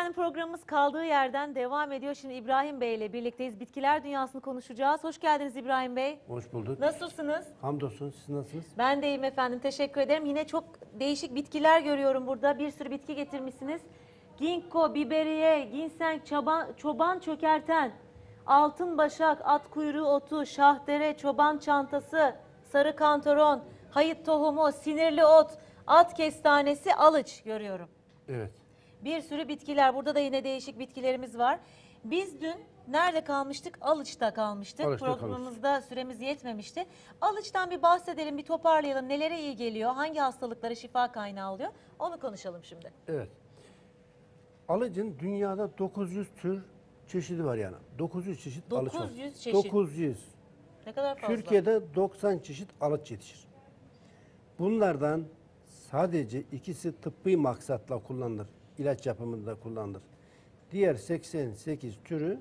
Efendim programımız kaldığı yerden devam ediyor. Şimdi İbrahim Bey ile birlikteyiz. Bitkiler dünyasını konuşacağız. Hoş geldiniz İbrahim Bey. Hoş bulduk. Nasılsınız? Hamdolsun. Siz nasılsınız? Ben de iyiyim efendim. Teşekkür ederim. Yine çok değişik bitkiler görüyorum burada. Bir sürü bitki getirmişsiniz. Ginkgo, biberiye, ginseng, çoban çökerten, altın başak, at kuyruğu otu, şahdere, çoban çantası, sarı kantaron, hayıt tohumu, sinirli ot, at kestanesi, alıç görüyorum. Evet. Bir sürü bitkiler. Burada da yine değişik bitkilerimiz var. Biz dün nerede kalmıştık? Alıç'ta kalmıştık. Alıç'ta Programımızda süremiz yetmemişti. Alıç'tan bir bahsedelim, bir toparlayalım. Nelere iyi geliyor? Hangi hastalıklara şifa kaynağı oluyor? Onu konuşalım şimdi. Evet. Alıcın dünyada 900 tür çeşidi var yani. 900 çeşit alıç var. 900 çeşit. 900. Ne kadar fazla? Türkiye'de 90 çeşit alıç yetişir. Bunlardan sadece ikisi tıbbi maksatla kullanılır. İlaç yapımında kullanılır. Diğer 88 türü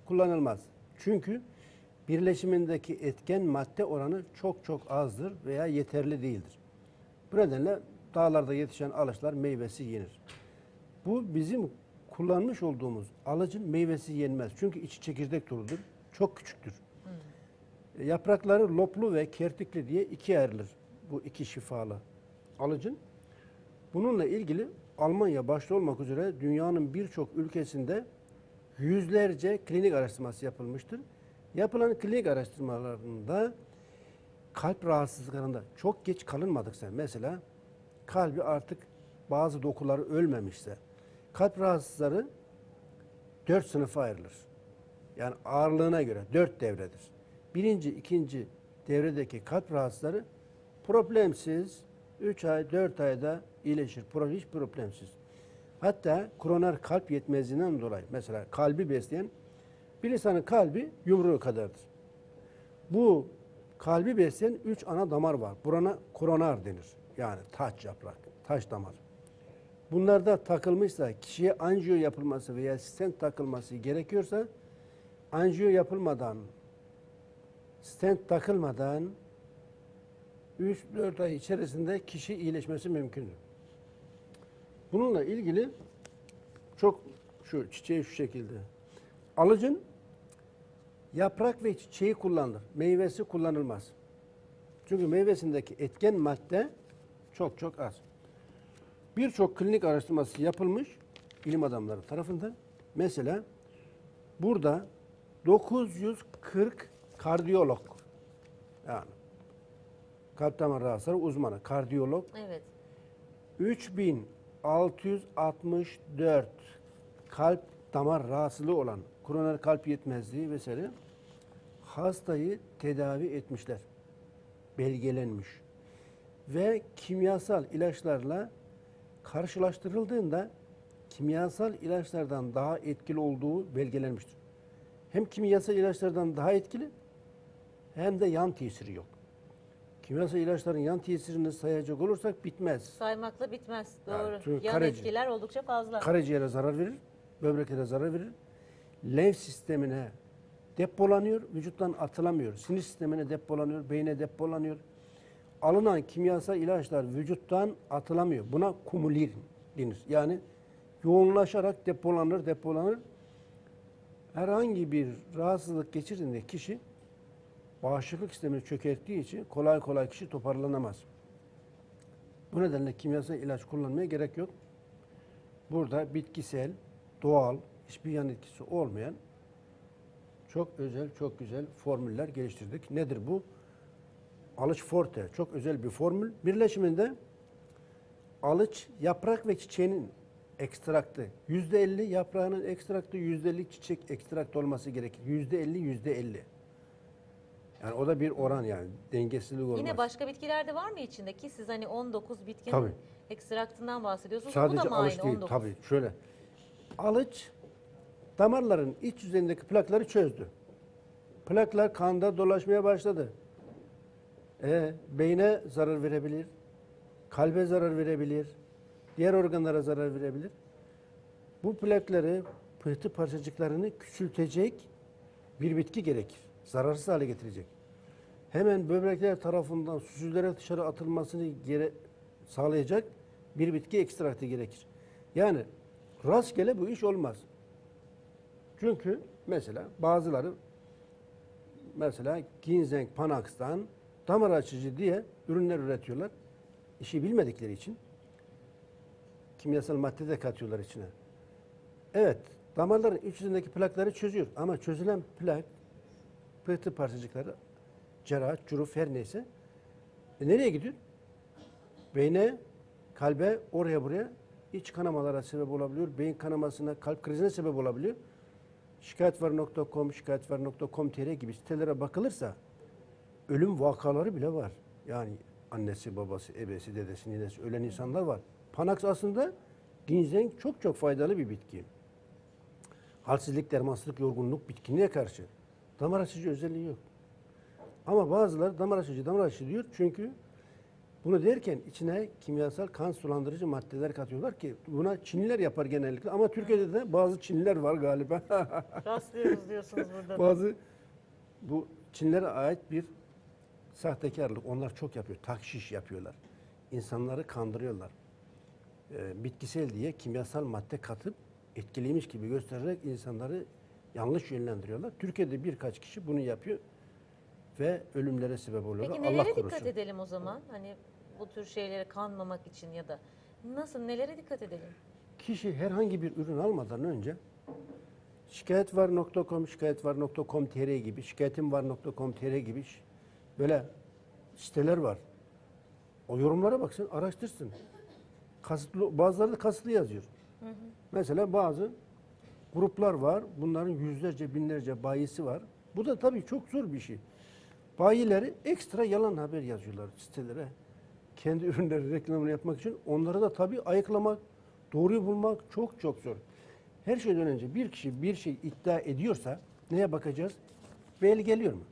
kullanılmaz. Çünkü birleşimindeki etken madde oranı çok çok azdır veya yeterli değildir. Bu nedenle dağlarda yetişen alıçlar meyvesi yenir. Bu bizim kullanmış olduğumuz alıcın meyvesi yenmez. Çünkü içi çekirdek doludur. Çok küçüktür. Yaprakları loplu ve kertikli diye ikiye ayrılır. Bu iki şifalı alıcın. Bununla ilgili Almanya başta olmak üzere dünyanın birçok ülkesinde yüzlerce klinik araştırması yapılmıştır. Yapılan klinik araştırmalarında kalp rahatsızlıklarında çok geç kalınmadıksa, mesela kalbi artık bazı dokuları ölmemişse, kalp rahatsızları 4 sınıfa ayrılır. Yani ağırlığına göre 4 devredir. Birinci, ikinci devredeki kalp rahatsızları problemsiz 3 ay, 4 ayda iyileşir. Hiç problemsiz. Hatta koroner kalp yetmezliğinden dolayı mesela kalbi besleyen bir insanın kalbi yumruğu kadardır. Bu kalbi besleyen 3 ana damar var. Burana koroner denir. Yani taç yaprak, taş damar. Bunlarda takılmışsa, kişiye anjiyo yapılması veya stent takılması gerekiyorsa, anjiyo yapılmadan, stent takılmadan 3-4 ay içerisinde kişi iyileşmesi mümkündür. Bununla ilgili çok çiçeği şu şekilde. Alıcın yaprak ve çiçeği kullanılır. Meyvesi kullanılmaz. Çünkü meyvesindeki etken madde çok çok az. Birçok klinik araştırması yapılmış bilim adamları tarafından. Mesela burada 940 kardiyolog, yani kalp damar rahatsızları uzmanı, kardiyolog, Evet. 3664 kalp damar rahatsızlığı olan, koroner kalp yetmezliği vesaire hastayı tedavi etmişler. Belgelenmiş. Ve kimyasal ilaçlarla karşılaştırıldığında kimyasal ilaçlardan daha etkili olduğu belgelenmiştir. Hem kimyasal ilaçlardan daha etkili hem de yan tesiri yok. Kimyasal ilaçların yan tesirini sayacak olursak bitmez. Saymakla bitmez. Doğru. çünkü Yan etkiler oldukça fazla. Karaciğere zarar verir, böbreklere zarar verir. Lenf sistemine depolanıyor, vücuttan atılamıyor. Sinir sistemine depolanıyor, beyne depolanıyor. Alınan kimyasal ilaçlar vücuttan atılamıyor. Buna kumulir denir. Yani yoğunlaşarak depolanır. Herhangi bir rahatsızlık geçirdiğinde kişi bağışıklık sistemini çökerttiği için kolay kolay kişi toparlanamaz. Bu nedenle kimyasal ilaç kullanmaya gerek yok. Burada bitkisel, doğal, hiçbir yan etkisi olmayan çok özel, çok güzel formüller geliştirdik. Nedir bu? Alıç Forte, çok özel bir formül. Birleşiminde alıç, yaprak ve çiçeğinin ekstraktı. %50 yaprağının ekstraktı, %50 çiçek ekstraktı olması gerekir. %50, %50. Yani o da bir oran, yani dengesizlik olmaz. Yine başka bitkiler de var mı içinde ki siz hani 19 bitkinin Tabii. ekstraktından bahsediyorsunuz. Sadece Bu da mı alıç aynı değil, 19? tabii. Şöyle, alıç damarların iç yüzeyindeki plakları çözdü. Plaklar kanda dolaşmaya başladı. Beyne zarar verebilir, kalbe zarar verebilir, diğer organlara zarar verebilir. Bu plakları, pıhtı parçacıklarını küçültecek bir bitki gerekir. Zararsız hale getirecek. Hemen böbrekler tarafından süzülerek dışarı atılmasını sağlayacak bir bitki ekstraktı gerekir. Yani Rastgele bu iş olmaz. Çünkü mesela bazıları mesela ginseng, panax'tan damar açıcı diye ürünler üretiyorlar. İşi bilmedikleri için kimyasal madde de katıyorlar içine. Evet, damarların iç yüzündeki plakları çözüyor ama çözülen plak, pıhtı parçacıkları, cerrah, cüruf her neyse nereye gidiyor? Beyne, kalbe, oraya buraya iç kanamalara sebep olabiliyor. Beyin kanamasına, kalp krizine sebep olabiliyor. Şikayetvar.com, şikayetvar.com.tr gibi sitelere bakılırsa ölüm vakaları bile var. Yani annesi, babası, ebesi, dedesi, ninesi ölen insanlar var. Panax aslında ginseng çok çok faydalı bir bitki. Halsizlik, dermansızlık, yorgunluk, bitkinliğe karşı. Damar açıcı özelliği yok. Ama bazıları damar açıcı diyor çünkü bunu derken içine kimyasal kan sulandırıcı maddeler katıyorlar ki buna Çinliler yapar genellikle ama Türkiye'de de bazı Çinliler var galiba. Rastlıyoruz diyorsunuz burada da. Bazı bu Çinlere ait bir sahtekarlık. Onlar çok yapıyor. Takşiş yapıyorlar. İnsanları kandırıyorlar. Bitkisel diye kimyasal madde katıp etkiliymiş gibi göstererek insanları yanlış yönlendiriyorlar. Türkiye'de birkaç kişi bunu yapıyor ve ölümlere sebep oluyorlar. Peki Allah nelere korusun. dikkat edelim o zaman? Hani bu tür şeylere kanmamak için ya da nelere dikkat edelim? Kişi herhangi bir ürün almadan önce şikayetvar.com, şikayetvar.com.tr gibi, şikayetimvar.com.tr gibi böyle siteler var. O yorumlara baksın, araştırsın. Kasıtlı, bazıları da kasıtlı yazıyor. Mesela bazı gruplar var. Bunların yüzlerce, binlerce bayisi var. Bu da tabii çok zor bir şey. Bayileri ekstra yalan haber yazıyorlar sitelere. Kendi ürünleri reklamını yapmak için. Onları da tabii ayıklamak, doğruyu bulmak çok çok zor. Her şeyden önce bir kişi bir şey iddia ediyorsa neye bakacağız? Belgeliyor mu?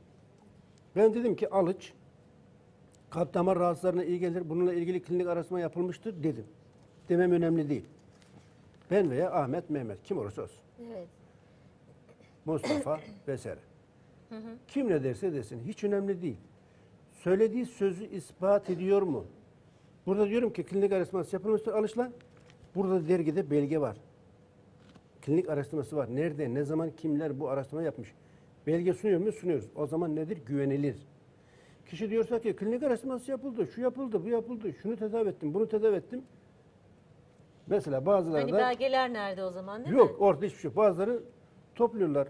Ben dedim ki alıç kalp damar rahatsızlarına iyi gelir. Bununla ilgili klinik araştırma yapılmıştır dedim. Demem önemli değil. Ben veya Ahmet, Mehmet kim olursa olsun. Evet. Mustafa vesaire. Kim ne derse desin hiç önemli değil. Söylediği sözü ispat ediyor mu? Burada diyorum ki klinik araştırması yapılmıştır alışla. Burada dergide belge var. Klinik araştırması var. Nerede, ne zaman, kimler bu araştırma yapmış? Belge sunuyor mu? Sunuyoruz. O zaman nedir? Güvenilir. Kişi diyorsa ki klinik araştırması yapıldı, şu yapıldı, bu yapıldı, şunu tedavi ettim, bunu tedavi ettim. Mesela bazıları Hani da belgeler nerede o zaman değil yok mi? orada hiçbir şey yok. Bazıları topluyorlar.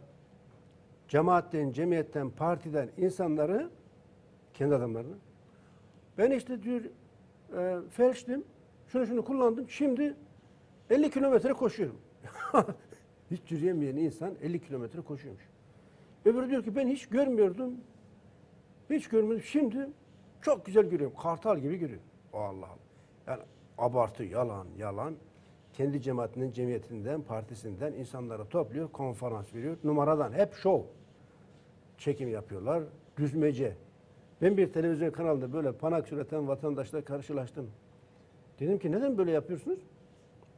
Cemaatten, cemiyetten, partiden insanları, kendi adamlarını. Ben işte diyor felçtim, şunu kullandım, şimdi 50 kilometre koşuyorum. Hiç yürüyemeyen insan 50 kilometre koşuyormuş. Öbürü diyor ki ben hiç görmüyordum, hiç görmedim, şimdi çok güzel görüyorum, kartal gibi görüyorum. Allah Allah. Yani abartı, yalan. Kendi cemaatinden, cemiyetinden, partisinden insanları topluyor, konferans veriyor. Numaradan hep şov. Çekim yapıyorlar, düzmece. Ben bir televizyon kanalında böyle Panax üreten vatandaşla karşılaştım. Dedim ki neden böyle yapıyorsunuz?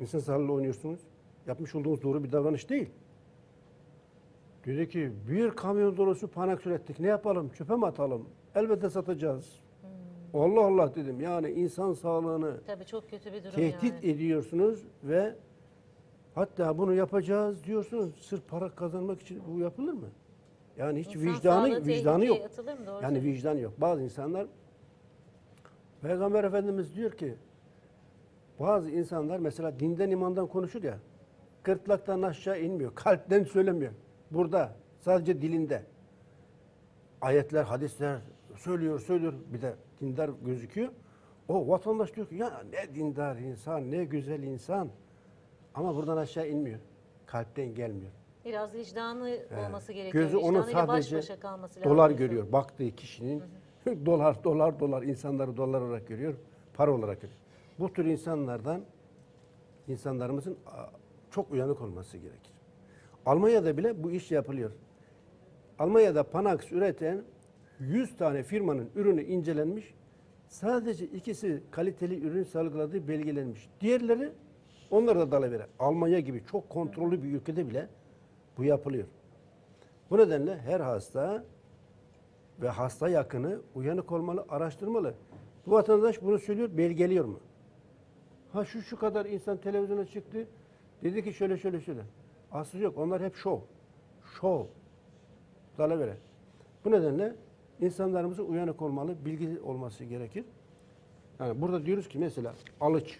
İnsan sağlığıyla oynuyorsunuz. Yapmış olduğunuz doğru bir davranış değil. Dedi ki bir kamyon dolusu Panax ürettik. Ne yapalım? Çöpe mi atalım? Elbette satacağız. Allah Allah dedim. Yani insan sağlığını Tabii çok kötü bir durum tehdit yani. ediyorsunuz ve hatta bunu yapacağız diyorsunuz. Sırf para kazanmak için bu yapılır mı? Yani hiç İnsan vicdanı sağlığı yok. tehlikeye atılır mı? Doğru Yani söylüyorsun. vicdan yok. Bazı insanlar Peygamber Efendimiz diyor ki bazı insanlar mesela dinden imandan konuşur ya gırtlaktan aşağı inmiyor. Kalpten söylemiyor. Burada sadece dilinde. Ayetler, hadisler söylüyor. Bir de dindar gözüküyor. O vatandaş diyor ki ya ne dindar insan, ne güzel insan. Ama buradan aşağı inmiyor. Kalpten gelmiyor. Biraz vicdanlı olması gerekiyor. Gözü onu Vicdanıyla baş sadece başa kalması lazım. dolar görüyor. Baktığı kişinin dolar insanları dolar olarak görüyor, para olarak görüyor. Bu tür insanlarımızın çok uyanık olması gerekir. Almanya'da bile bu iş yapılıyor. Almanya'da Panax üreten 100 tane firmanın ürünü incelenmiş. Sadece ikisi kaliteli ürün salgıladığı belgelenmiş. Diğerleri onlar da dalavere. Almanya gibi çok kontrollü bir ülkede bile bu yapılıyor. Bu nedenle her hasta ve hasta yakını uyanık olmalı, araştırmalı. Bu vatandaş bunu söylüyor, belgeliyor mu? Ha şu kadar insan televizyona çıktı, Dedi ki şöyle şöyle şöyle. Aslı yok. Onlar hep şov. Şov. Dalavere. Bu nedenle insanlarımızın uyanık olmalı, bilgi olması gerekir. Yani burada diyoruz ki mesela alıç,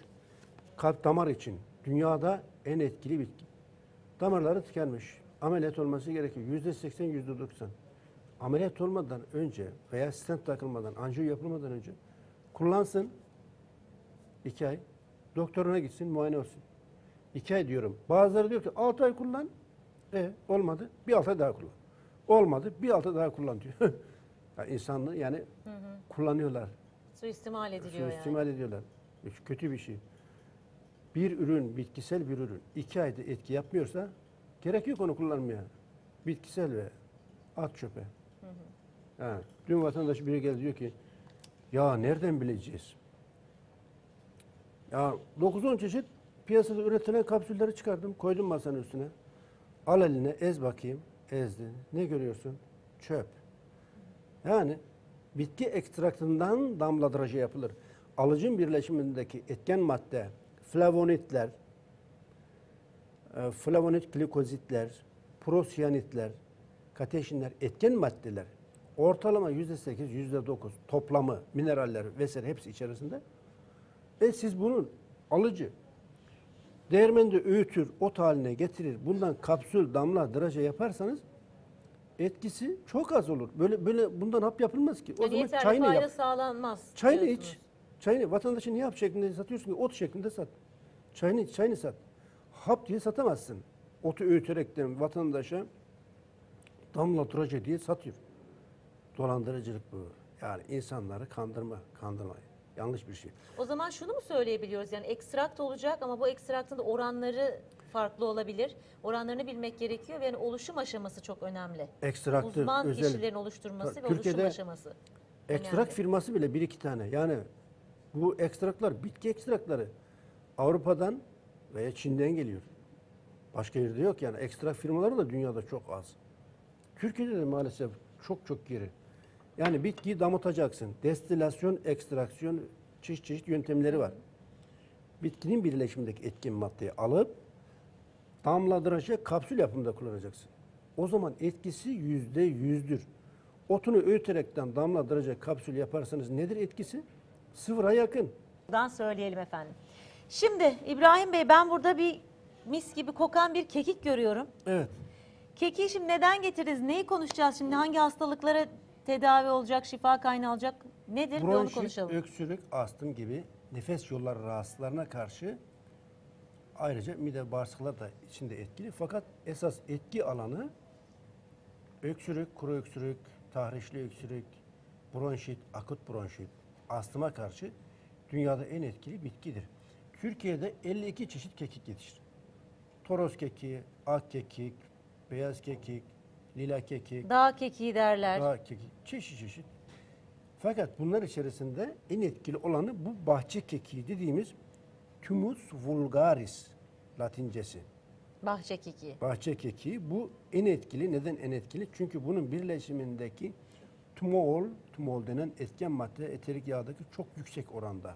kalp damar için dünyada en etkili bitki. Damarları tıkanmış. Ameliyat olması gerekiyor. %80, %90. Ameliyat olmadan önce veya stent takılmadan, anjiyo yapılmadan önce kullansın. 2 ay. Doktoruna gitsin, muayene olsun. 2 ay diyorum. Bazıları diyor ki 6 ay kullan. Olmadı. Bir 6 ay daha kullan. Olmadı. Bir 6 ay daha kullan diyor. Yani insanlığı yani kullanıyorlar. Suistimal ediliyor Suistimal yani. ediyorlar. Kötü bir şey. Bir ürün, bitkisel bir ürün 2 ayda etki yapmıyorsa gerek yok onu kullanmaya. Bitkisel ve at çöpe. Ha, dün vatandaş biri geldi diyor ki ya nereden bileceğiz? Ya 9-10 çeşit piyasada üretilen kapsülleri çıkardım, koydum masanın üstüne. Al eline ez bakayım. Ezdi. Ne görüyorsun? Çöp. Yani bitki ekstraktından damladrajı yapılır. Alıcın birleşimindeki etken madde, flavonitler, flavonit glikozitler, prosyanitler, kateşinler, etken maddeler ortalama %8, %9 toplamı, mineraller vesaire hepsi içerisinde. Siz bunun alıcı değirmende öğütür, ot haline getirir. Bundan kapsül, damla, draje yaparsanız etkisi çok az olur. Böyle bundan hap yapılmaz ki. O Yani zaman yeterli çayını fayda yap. sağlanmaz Çayını diyorsunuz. iç. Çayını vatandaşa niye hap şeklinde satıyorsun ki? Ot şeklinde sat. Çayını iç, çayını sat. Hap diye satamazsın. Otu öğüterekten vatandaşa damla draje diye satıyor. Dolandırıcılık bu. Yani insanları kandırma. Yanlış bir şey. O zaman şunu mu söyleyebiliyoruz? Yani ekstrakt olacak ama bu ekstraktın da oranları farklı olabilir. Oranlarını bilmek gerekiyor ve yani oluşum aşaması çok önemli. Ekstraktı Uzman özel. kişilerin oluşturması ve Türkiye'de oluşum aşaması ekstrak önemli. firması bile 1-2 tane. Yani bu ekstraklar, bitki ekstrakları Avrupa'dan veya Çin'den geliyor. Başka yerde yok yani. Ekstrak firmaları da dünyada çok az. Türkiye'de de maalesef çok geri. Yani bitkiyi damıtacaksın. Destilasyon, ekstraksiyon çeşit yöntemleri var. Bitkinin birleşimindeki etkin maddeyi alıp damladıraca kapsül yapımında kullanacaksın. O zaman etkisi %100'dür. Otunu öğüterekten damladıraca kapsül yaparsanız nedir etkisi? Sıfıra yakın. Buradan söyleyelim efendim. Şimdi İbrahim Bey, ben burada bir mis gibi kokan bir kekik görüyorum. Evet. Kekiği şimdi neden getirdiniz? Neyi konuşacağız şimdi? Hangi hastalıklara tedavi olacak, şifa kaynağı olacak? Nedir? Bir onu Bronşit, konuşalım. öksürük, astım gibi nefes yolları rahatsızlarına karşı ayrıca mide bağırsaklar da içinde etkili. Fakat esas etki alanı öksürük, kuru öksürük, tahrişli öksürük, bronşit, akut bronşit, astıma karşı dünyada en etkili bitkidir. Türkiye'de 52 çeşit kekik yetişir. Toros kekiği, ak kekik, beyaz kekik, lila kekik, Dağ kekiği derler. dağ kekik, çeşit. Fakat bunlar içerisinde en etkili olanı bu bahçe kekiği dediğimiz Thymus vulgaris latincesi. Bahçe kekiği. Bahçe kekiği bu en etkili. Neden en etkili? Çünkü bunun birleşimindeki tümol denen etken madde eterik yağdaki çok yüksek oranda.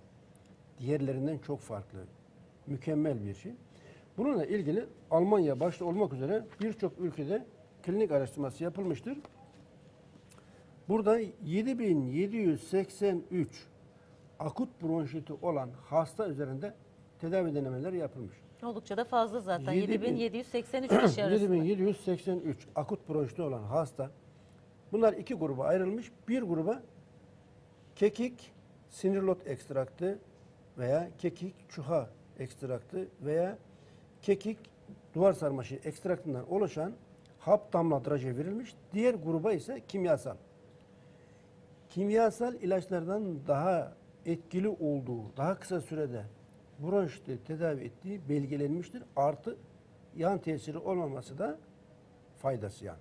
Diğerlerinden çok farklı. Mükemmel bir şey. Bununla ilgili Almanya başta olmak üzere birçok ülkede klinik araştırması yapılmıştır. Burada 7783 akut bronşiti olan hasta üzerinde tedavi denemeleri yapılmış. Oldukça da fazla zaten. 7000 7783 kişi arasında. 7783 akut bronşiti olan hasta. Bunlar 2 gruba ayrılmış. Bir gruba kekik sinirlot ekstraktı veya kekik çuha ekstraktı veya kekik duvar sarmaşı ekstraktından oluşan hap damlatıcı verilmiş. Diğer gruba ise kimyasal. Kimyasal ilaçlardan daha etkili olduğu, daha kısa sürede bronşiti tedavi ettiği belgelenmiştir. Artı yan tesiri olmaması da faydası yani.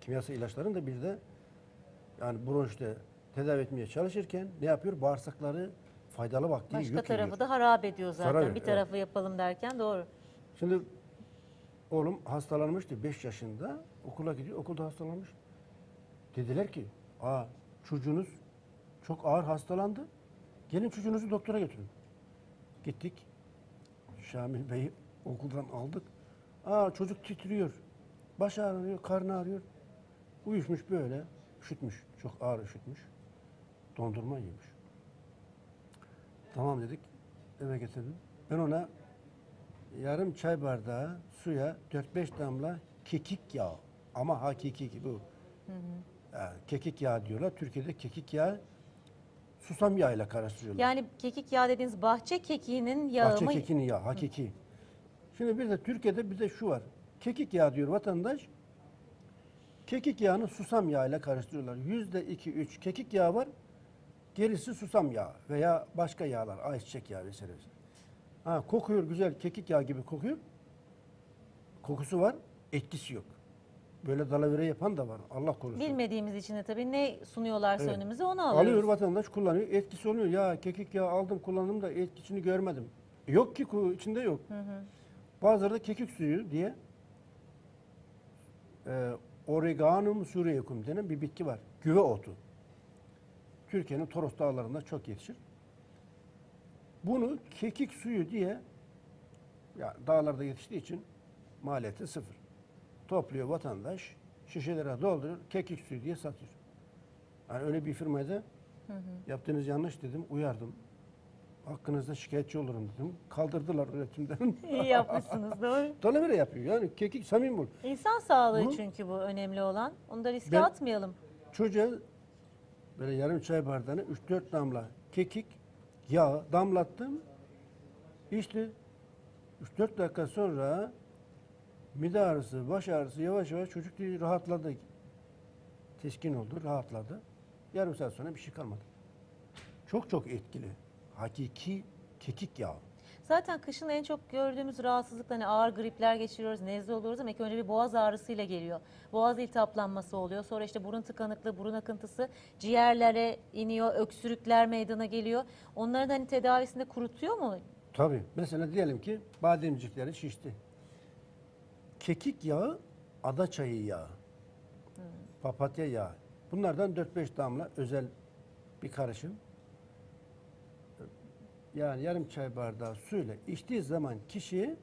Kimyasal ilaçların da bir de yani bronşiti tedavi etmeye çalışırken ne yapıyor? Bağırsakları faydalı vakti Başka yük tarafı ediyor. da harap ediyor zaten. Zarar, Bir tarafı yapalım derken doğru. Şimdi oğlum hastalanmıştı 5 yaşında. Okula gidiyor. Okulda hastalanmış. Dediler ki çocuğunuz çok ağır hastalandı. Gelin çocuğunuzu doktora götürün. Gittik. Şamil Bey'i Okuldan aldık. Aa çocuk titriyor. Baş ağrıyor, karnı ağrıyor. Uyuşmuş böyle. Üşütmüş. Çok ağır üşütmüş. Dondurma yemiş. Tamam dedik. Eve getirdim. Ben ona yarım çay bardağı suya 4-5 damla kekik yağı. Ama hakiki bu. Yani kekik yağı diyorlar. Türkiye'de kekik yağı susam yağıyla karıştırıyorlar. Yani kekik yağı dediğiniz bahçe kekiğinin yağı Bahçe mı? kekinin yağı, hakiki. Şimdi bir de Türkiye'de bir de şu var. Kekik yağı diyor vatandaş. Kekik yağını susam yağıyla karıştırıyorlar. %2-3 kekik yağı var. Gerisi susam yağı veya başka yağlar, ayçiçek yağı vesaire. Ha, kokuyor güzel, kekik yağı gibi kokuyor. Kokusu var, etkisi yok. Böyle dalavere yapan da var. Allah korusun. Bilmediğimiz için de tabii ne sunuyorlarsa Evet. önümüze onu alıyoruz. Alıyor vatandaş kullanıyor. Etkisi oluyor. Ya kekik yağı aldım kullandım da etkisini görmedim. Yok ki içinde yok. Bazıları da kekik suyu diye Oreganum suriacum denen bir bitki var. Güve otu. Türkiye'nin Toros dağlarında çok yetişir. Bunu kekik suyu diye ya dağlarda yetiştiği için maliyeti sıfır. Topluyor vatandaş, şişelere dolduruyor, kekik suyu diye satıyor. Yani öyle bir firmaya da yaptığınız yanlış dedim, uyardım. Hakkınızda şikayetçi olurum dedim. Kaldırdılar üretimden. İyi yapmışsınız, doğru. Dalavere yapıyor yani kekik samimi bul. İnsan sağlığı Bu- çünkü bu önemli olan. Onu da riske Ben- atmayalım. Çocuğa böyle yarım çay bardağına 3-4 damla kekik yağı damlattım. İşte 3-4 dakika sonra mide ağrısı, baş ağrısı yavaş yavaş çocuk rahatladı. Teskin oldu, rahatladı. Yarım saat sonra bir şey kalmadı. Çok çok etkili. Hakiki kekik yağı. Zaten kışın en çok gördüğümüz rahatsızlık hani ağır gripler geçiriyoruz, nezle oluyoruz ama ilk önce bir boğaz ağrısıyla geliyor. Boğaz iltihaplanması oluyor. Sonra işte burun tıkanıklığı, burun akıntısı ciğerlere iniyor, öksürükler meydana geliyor. Onların hani tedavisinde kurutuyor mu? Tabii. Mesela diyelim ki bademcikleri şişti. Kekik yağı, adaçayı yağı, papatya yağı. Bunlardan 4-5 damla özel bir karışım. Yani yarım çay bardağı suyla içtiği zaman kişi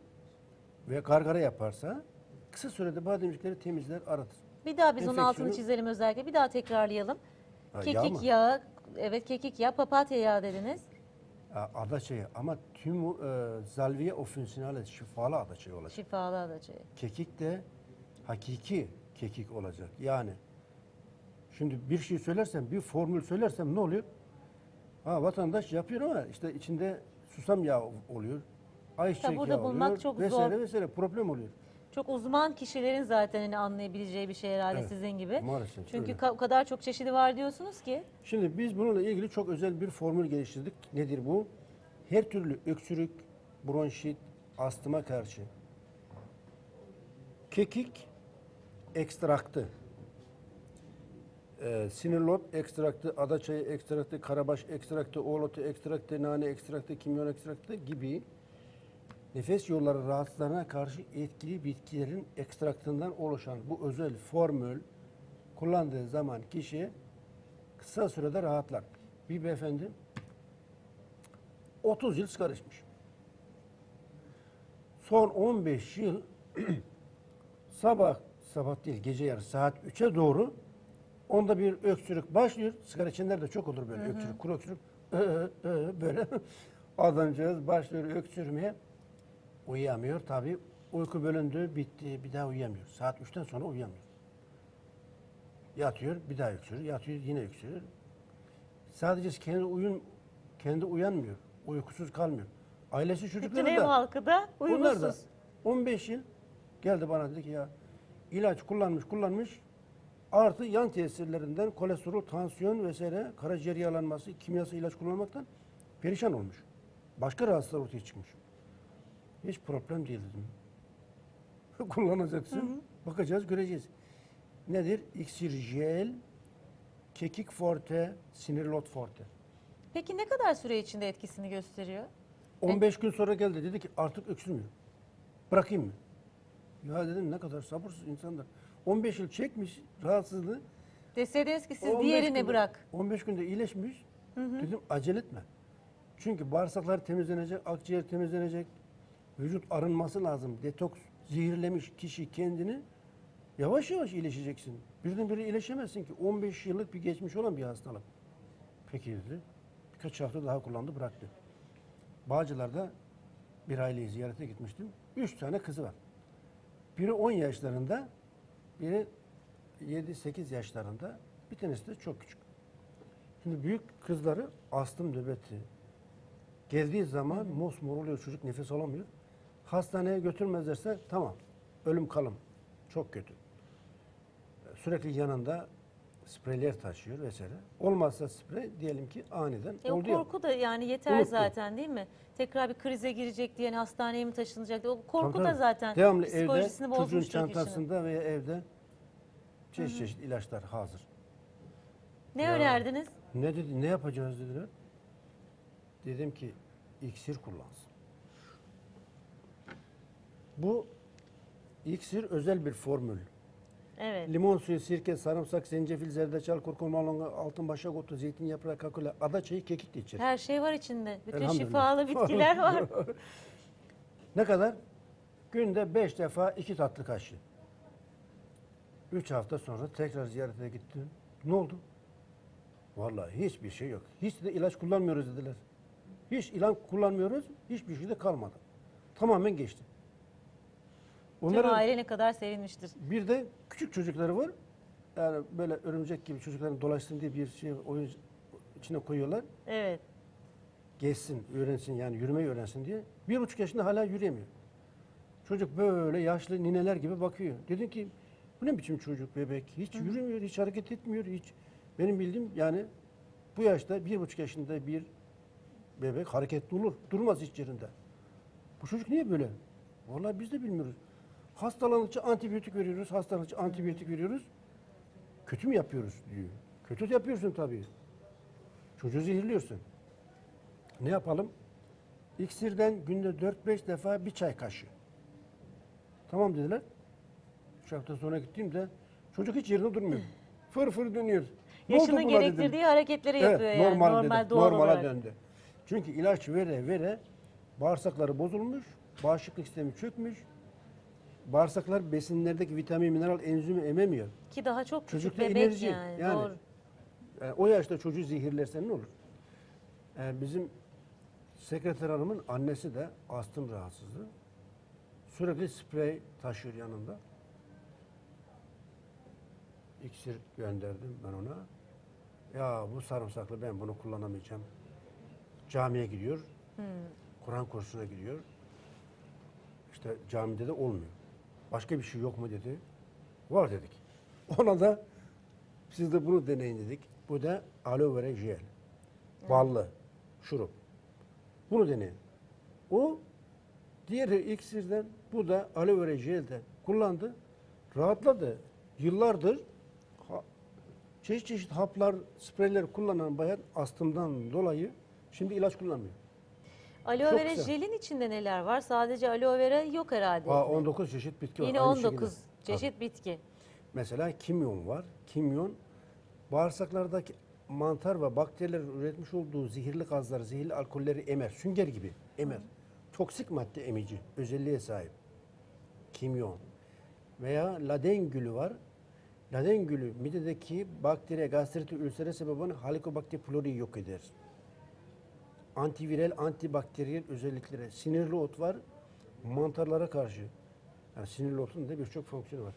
ve gargara yaparsa kısa sürede bademcikleri temizler, aratır. Bir daha biz onun altını Enfeksiyonu- çizelim özellikle. Bir daha tekrarlayalım. Ha, yağ Kekik mı? yağı, evet kekik yağı, papatya yağı dediniz. Adaçayı ama tüm Salvia officinalis şifalı adaçayı olacak. Şifalı adaçayı. Kekik de hakiki kekik olacak. Yani şimdi bir şey söylersem, bir formül söylersem ne oluyor? Ha vatandaş yapıyor ama işte içinde susam yağı oluyor. Ayçiçek burada yağı bulmak oluyor. çok vesaire zor. vesaire problem oluyor. Çok uzman kişilerin zaten hani anlayabileceği bir şey herhalde Evet, sizin gibi. maalesef Çünkü öyle. o kadar çok çeşidi var diyorsunuz ki. Şimdi biz bununla ilgili çok özel bir formül geliştirdik. Nedir bu? Her türlü öksürük, bronşit, astıma karşı kekik ekstraktı, sinirlot ekstraktı, adaçayı ekstraktı, karabaş ekstraktı, oğlotu ekstraktı, nane ekstraktı, kimyon ekstraktı gibi nefes yolları rahatsızlarına karşı etkili bitkilerin ekstraktından oluşan bu özel formül kullandığı zaman kişi kısa sürede rahatlar. Bir beyefendi 30 yıl sigara içmiş. Son 15 yıl sabah değil gece yarısı saat 3'e doğru onda bir öksürük başlıyor. Sigara içenler de çok olur böyle öksürük, kuru öksürük. Böyle adamcağız başlıyor öksürmeye. Uyuyamıyor tabii. Uyku bölündü, bitti. Bir daha uyuyamıyor. Saat 3'ten sonra uyuyamıyor. Yatıyor, bir daha öksürüyor. Yatıyor, yine öksürüyor. Sadece kendi uyanmıyor. Uykusuz kalmıyor. Ailesi Bütün çocukları ev da halkı da onlar da uykusuz. 15 yıl geldi bana dedi ki ya ilaç kullanmış artı yan tesirlerinden kolesterol, tansiyon vesaire karaciğer yağlanması, kimyasal ilaç kullanmaktan perişan olmuş. Başka rahatsızlıklar ortaya çıkmış. Hiç problem değil dedim. Kullanacaksın. Bakacağız, göreceğiz. Nedir? İksir jel, kekik forte, sinirlot forte. Peki ne kadar süre içinde etkisini gösteriyor? 15 gün sonra geldi dedi ki artık öksürmüyor. Bırakayım mı? Ya dedim ne kadar sabırsız insanlar. 15 yıl çekmiş rahatsızlığı. Deseydiniz ki siz 15 diğerini günde- bırak. 15 günde iyileşmiş. Dedim acele etme. Çünkü bağırsaklar temizlenecek, akciğer temizlenecek, Vücut arınması lazım. Detoks zehirlemiş kişi kendini yavaş yavaş iyileşeceksin. Birdenbire iyileşemezsin ki. 15 yıllık bir geçmiş olan bir hastalık. Peki dedi. Birkaç hafta daha kullandı, bıraktı. Bağcılar'da bir aileyi ziyarete gitmiştim. 3 tane kızı var. Biri 10 yaşlarında, biri 7-8 yaşlarında, bir tanesi de çok küçük. Şimdi büyük kızları astım nöbeti geldiği zaman mosmor oluyor, çocuk nefes alamıyor. Hastaneye götürmezlerse tamam, ölüm kalım, çok kötü. Sürekli yanında spreyler taşıyor vesaire. Olmazsa sprey diyelim ki aniden O oldu ya. korku da yani yeter Unuttum. zaten değil mi? Tekrar bir krize girecek diye hastaneye mi taşınacak diye. O korku Tabii, da tabii. zaten devamlı evde psikolojisini çocuğun bozmuştur kişinin. çantasında veya evde çeşit çeşit ilaçlar hazır. Ne Ya. önerdiniz? Ne dedi? Ne yapacağız dediler. Dedim ki iksir kullansın. Bu iksir özel bir formül. Evet. Limon suyu, sirke, sarımsak, zencefil, zerdeçal, kurkuma, malonga, altın başak otu, zeytin yaprağı, kakule, ada çayı, kekik de içer. Her şey var içinde. Bütün Elhamdülillah. şifalı bitkiler var. Ne kadar? Günde 5 defa 2 tatlı kaşığı. 3 hafta sonra tekrar ziyarete gittim. Ne oldu? Vallahi hiçbir şey yok. Hiç de ilaç kullanmıyoruz dediler. Hiç ilaç kullanmıyoruz, hiçbir şey de kalmadı. Tamamen geçti. Tüm Onların aile ne kadar sevinmiştir. bir de küçük çocukları var. Yani böyle örümcek gibi çocukların dolaşsın diye bir şey oyun içine koyuyorlar. Evet. Geçsin, öğrensin yani yürümeyi öğrensin diye. 1,5 yaşında hala yürüyemiyor. Çocuk böyle yaşlı nineler gibi bakıyor. Dedim ki bu ne biçim çocuk, bebek? Hiç yürümüyor, hiç hareket etmiyor, hiç. Benim bildiğim yani bu yaşta 1,5 yaşında bir bebek hareketli olur. Durmaz hiç yerinde. Bu çocuk niye böyle? Vallahi biz de bilmiyoruz. Hastalanınca antibiyotik veriyoruz, hastalanınca antibiyotik veriyoruz. Kötü mü yapıyoruz diyor. Kötü yapıyorsun tabii. Çocuğu zehirliyorsun. Ne yapalım? İksirden günde 4-5 defa bir çay kaşığı. Tamam dediler. 3 hafta sonra gittiğimde çocuk hiç yerinde durmuyor. Fır fır dönüyor. Ne oldu Yaşının buna gerektirdiği dedim. hareketleri yapıyor yani. Normal dedi. doğal Normala olarak. döndü. Çünkü ilaç vere vere bağırsakları bozulmuş, bağışıklık sistemi çökmüş. Bağırsaklar besinlerdeki vitamin, mineral, enzimi ememiyor. Ki daha çok küçük Çocukta bebek enerji, yani. yani. Doğru. O yaşta çocuğu zehirlersen ne olur? Bizim sekreter hanımın annesi de astım rahatsızlığı. Sürekli sprey taşıyor yanında. İksir gönderdim ben ona. Ya bu sarımsaklı ben bunu kullanamayacağım. Camiye gidiyor. Kur'an kursuna gidiyor. İşte camide de olmuyor. Başka bir şey yok mu dedi. Var dedik. Ona da siz de bunu deneyin dedik. Bu da aloe vera jel. Ballı, şurup. Bunu deneyin. O diğeri iksirden, bu da aloe vera jelden kullandı. Rahatladı. Yıllardır çeşit çeşit haplar, spreyler kullanan bayan astımdan dolayı şimdi ilaç kullanmıyor. Aloe Çok vera güzel. jelin içinde neler var? Sadece aloe vera yok herhalde. 19 çeşit bitki var. Yine aynı 19 şekilde. çeşit Tabii. bitki. Mesela kimyon var. Kimyon bağırsaklardaki mantar ve bakterilerin üretmiş olduğu zehirli gazları, zehirli alkolleri emer. Sünger gibi emer. Toksik madde emici özelliğe sahip. Kimyon. Veya laden gülü var. Laden gülü midedeki bakteri, gastriti, ülsere sebep olan Helicobacter pylori'yi yok eder. Antiviral, antibakteriyel özelliklere. Sinirli ot var. Mantarlara karşı. Yani sinirli otun da birçok fonksiyonu var.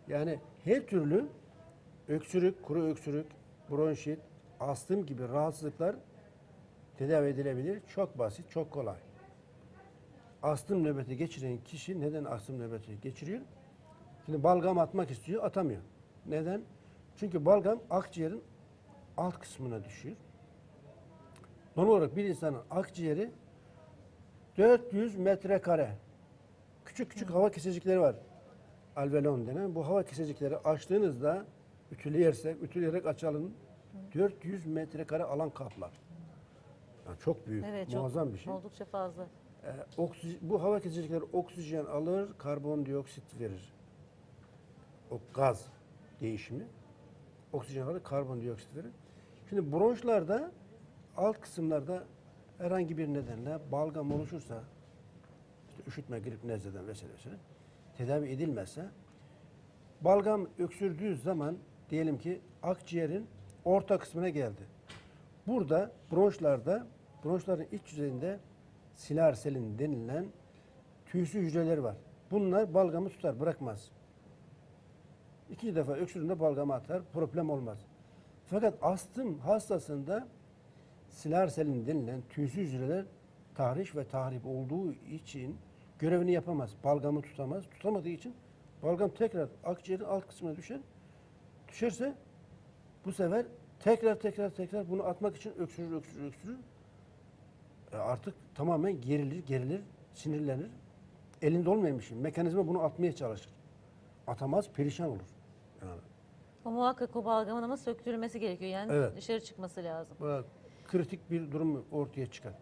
Yani her türlü öksürük, kuru öksürük, bronşit, astım gibi rahatsızlıklar tedavi edilebilir. Çok basit, çok kolay. Astım nöbeti geçiren kişi neden astım nöbeti geçiriyor? Şimdi balgam atmak istiyor, atamıyor. Neden? Çünkü balgam akciğerin alt kısmına düşüyor. Normal olarak bir insanın akciğeri 400 metrekare. Küçük küçük hava kesecikleri var. Alveolon denen. Bu hava kesecikleri açtığınızda ütüleyerek açalım. 400 metrekare alan kaplar. Yani çok büyük, Evet, çok muazzam bir şey. oldukça fazla. Bu hava kesecikleri oksijen alır, karbondioksit verir. O gaz değişimi. Oksijen alır, karbondioksit verir. Şimdi bronşlarda alt kısımlarda herhangi bir nedenle balgam oluşursa, işte üşütme, grip, nezleden vesaire tedavi edilmezse balgam öksürdüğü zaman diyelim ki akciğerin orta kısmına geldi. Burada bronşların iç yüzeyinde silarselin denilen tüysü hücreler var. Bunlar balgamı tutar, bırakmaz. 2 defa öksürüğünde balgamı atar, problem olmaz. Fakat astım hastasında silarselin denilen tüysü hücreler tahriş ve tahrip olduğu için görevini yapamaz. Balgamı tutamaz. Tutamadığı için balgam tekrar akciğerin alt kısmına düşer. Düşerse bu sefer tekrar bunu atmak için öksürür. Artık tamamen gerilir, sinirlenir. Elinde olmayan bir şey. Mekanizma bunu atmaya çalışır. Atamaz, perişan olur. Yani. O muhakkak o balgamın ama söktürülmesi gerekiyor. Yani Evet. dışarı çıkması lazım. Kritik bir durum ortaya çıkar.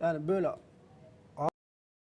Yani böyle